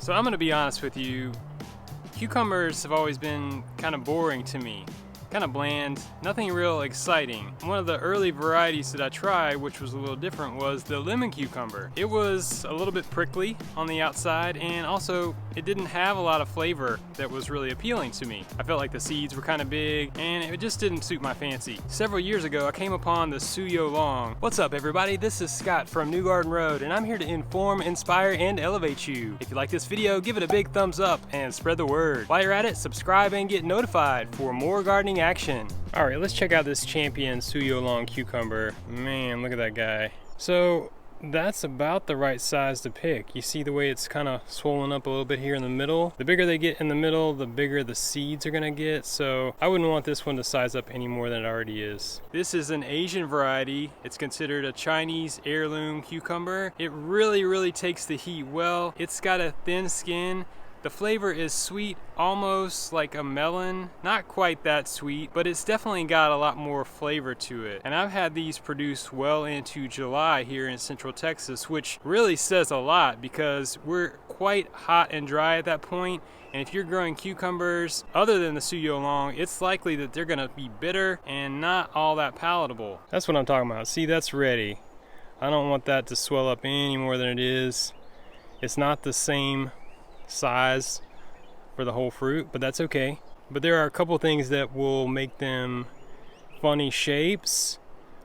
So I'm gonna be honest with you, cucumbers have always been kind of boring to me. Kind of bland, nothing real exciting. One of the early varieties that I tried, which was a little different, was the lemon cucumber. It was a little bit prickly on the outside, and also it didn't have a lot of flavor that was really appealing to me. I felt like the seeds were kind of big, and it just didn't suit my fancy. Several years ago, I came upon the Suyo Long. What's up, everybody? This is Scott from New Garden Road, and I'm here to inform, inspire, and elevate you. If you like this video, give it a big thumbs up and spread the word. While you're at it, subscribe and get notified for more gardening action. All right, let's check out this champion Suyo Long cucumber. Man, look at that guy. So that's about the right size to pick. You see the way it's kind of swollen up a little bit here in the middle. The bigger they get in the middle, the bigger the seeds are gonna get. So I wouldn't want this one to size up any more than it already is. This is an Asian variety. It's considered a Chinese heirloom cucumber. It really takes the heat well. It's got a thin skin. The flavor is sweet, almost like a melon. Not quite that sweet, but it's definitely got a lot more flavor to it. And I've had these produced well into July here in Central Texas, which really says a lot because we're quite hot and dry at that point. And if you're growing cucumbers other than the Suyo Long, it's likely that they're gonna be bitter and not all that palatable. That's what I'm talking about. See, that's ready. I don't want that to swell up any more than it is. It's not the same size for the whole fruit, but that's okay. But there are a couple things that will make them funny shapes.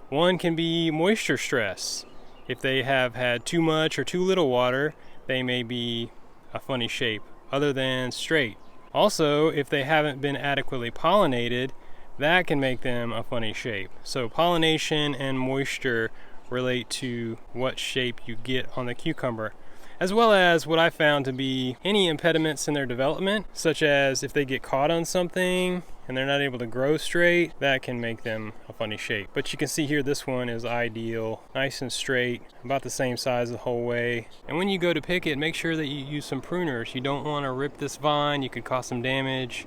One can be moisture stress. If they have had too much or too little water, they may be a funny shape other than straight. Also, if they haven't been adequately pollinated, that can make them a funny shape. So pollination and moisture relate to what shape you get on the cucumber, as well as what I found to be any impediments in their development, such as if they get caught on something and they're not able to grow straight, that can make them a funny shape. But you can see here this one is ideal, nice and straight, about the same size the whole way. And when you go to pick it, make sure that you use some pruners. You don't want to rip this vine, you could cause some damage.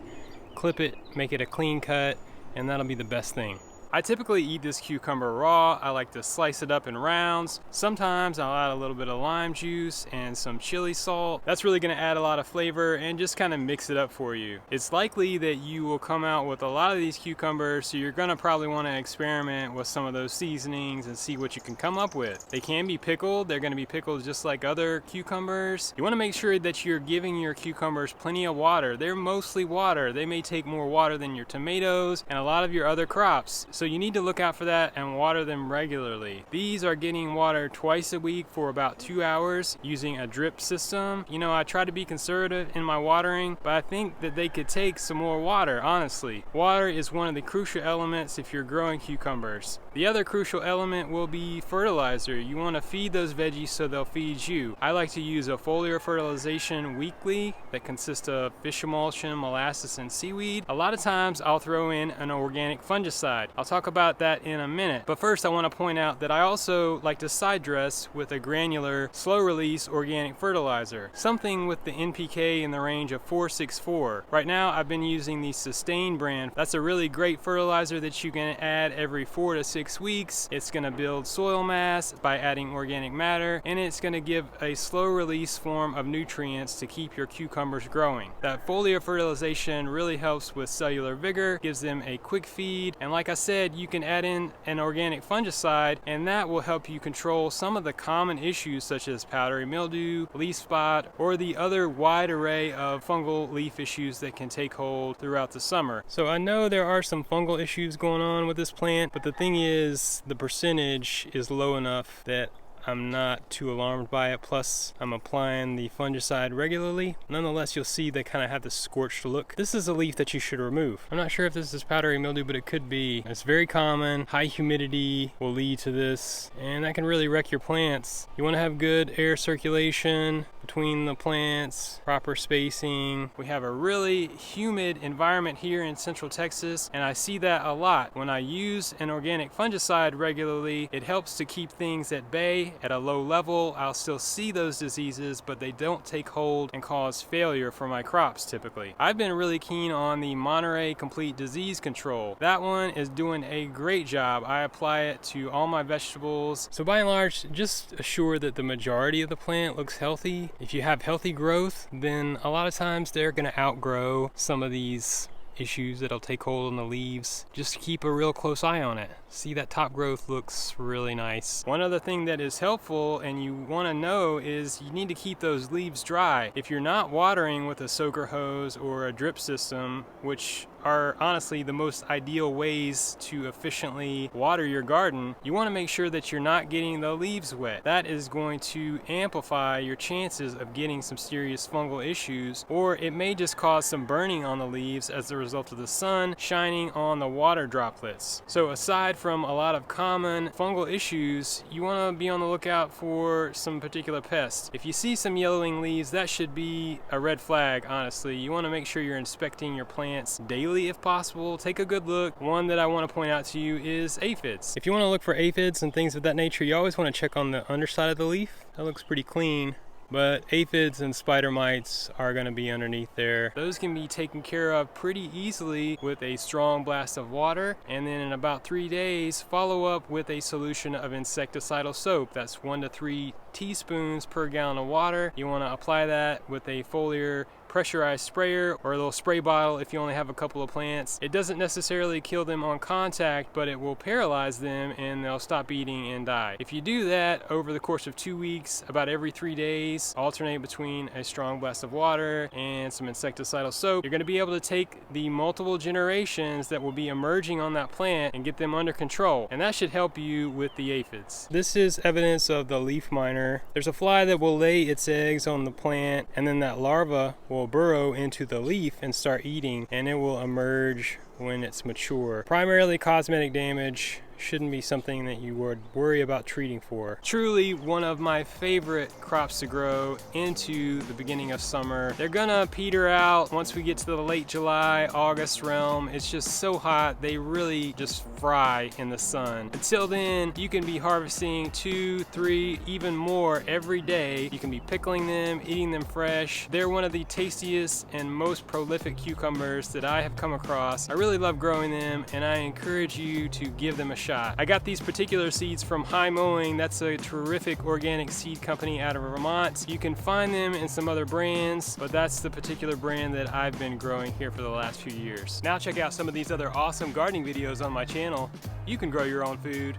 Clip it, make it a clean cut, and that'll be the best thing. I typically eat this cucumber raw. I like to slice it up in rounds. Sometimes I'll add a little bit of lime juice and some chili salt. That's really gonna add a lot of flavor and just kind of mix it up for you. It's likely that you will come out with a lot of these cucumbers, so you're gonna probably wanna experiment with some of those seasonings and see what you can come up with. They can be pickled. They're gonna be pickled just like other cucumbers. You wanna make sure that you're giving your cucumbers plenty of water. They're mostly water. They may take more water than your tomatoes and a lot of your other crops. So you need to look out for that and water them regularly. These are getting watered twice a week for about 2 hours using a drip system. You know, I try to be conservative in my watering, but I think that they could take some more water, honestly. Water is one of the crucial elements if you're growing cucumbers. The other crucial element will be fertilizer. You want to feed those veggies so they'll feed you. I like to use a foliar fertilization weekly that consists of fish emulsion, molasses, and seaweed. A lot of times I'll throw in an organic fungicide. I'll talk about that in a minute, but first I want to point out that I also like to side dress with a granular slow release organic fertilizer, something with the NPK in the range of 464. Right now I've been using the Sustain brand. That's a really great fertilizer that you can add every 4 to 6 weeks. It's going to build soil mass by adding organic matter, and it's going to give a slow release form of nutrients to keep your cucumbers growing. That foliar fertilization really helps with cellular vigor, gives them a quick feed, and like I said, you can add in an organic fungicide, and that will help you control some of the common issues such as powdery mildew, leaf spot, or the other wide array of fungal leaf issues that can take hold throughout the summer. So I know there are some fungal issues going on with this plant, but the thing is the percentage is low enough that I'm not too alarmed by it. Plus, I'm applying the fungicide regularly. Nonetheless, you'll see they kind of have this scorched look. This is a leaf that you should remove. I'm not sure if this is powdery mildew, but it could be. It's very common. High humidity will lead to this, and that can really wreck your plants. You want to have good air circulation between the plants, proper spacing. We have a really humid environment here in Central Texas, and I see that a lot. When I use an organic fungicide regularly, it helps to keep things at bay at a low level. I'll still see those diseases, but they don't take hold and cause failure for my crops typically. I've been really keen on the Monterey Complete Disease Control. That one is doing a great job. I apply it to all my vegetables. So by and large, just assure that the majority of the plant looks healthy. healthy. If you have healthy growth, then a lot of times they're going to outgrow some of these issues that'll take hold on the leaves. Just keep a real close eye on it. See, that top growth looks really nice. One other thing that is helpful and you want to know is you need to keep those leaves dry. If you're not watering with a soaker hose or a drip system, which are honestly the most ideal ways to efficiently water your garden, you want to make sure that you're not getting the leaves wet. That is going to amplify your chances of getting some serious fungal issues, or it may just cause some burning on the leaves as a result of the sun shining on the water droplets. So aside from a lot of common fungal issues, you want to be on the lookout for some particular pests. If you see some yellowing leaves, that should be a red flag, honestly. You want to make sure you're inspecting your plants daily if possible. Take a good look. One that I want to point out to you is aphids. If you want to look for aphids and things of that nature, you always want to check on the underside of the leaf. That looks pretty clean. But aphids and spider mites are going to be underneath there. Those can be taken care of pretty easily with a strong blast of water, and then in about 3 days follow up with a solution of insecticidal soap. That's 1 to 3 teaspoons per gallon of water. You want to apply that with a foliar pressurized sprayer or a little spray bottle if you only have a couple of plants. It doesn't necessarily kill them on contact, but it will paralyze them and they'll stop eating and die. If you do that over the course of 2 weeks, about every 3 days, alternate between a strong blast of water and some insecticidal soap, you're going to be able to take the multiple generations that will be emerging on that plant and get them under control. And that should help you with the aphids. This is evidence of the leaf miner. There's a fly that will lay its eggs on the plant, and then that larva will burrow into the leaf and start eating, and it will emerge when it's mature. Primarily cosmetic damage. Shouldn't be something that you would worry about treating for. Truly one of my favorite crops to grow into the beginning of summer. They're gonna peter out once we get to the late July, August realm. It's just so hot, they really just fry in the sun. Until then, you can be harvesting 2, 3, even more every day. You can be pickling them, eating them fresh. They're one of the tastiest and most prolific cucumbers that I have come across. I really love growing them, and I encourage you to give them a shot. I got these particular seeds from High Mowing. That's a terrific organic seed company out of Vermont. You can find them in some other brands, but that's the particular brand that I've been growing here for the last few years. Now check out some of these other awesome gardening videos on my channel. You can grow your own food.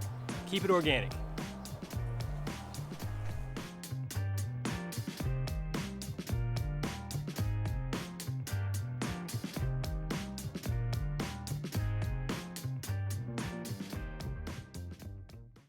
Keep it organic.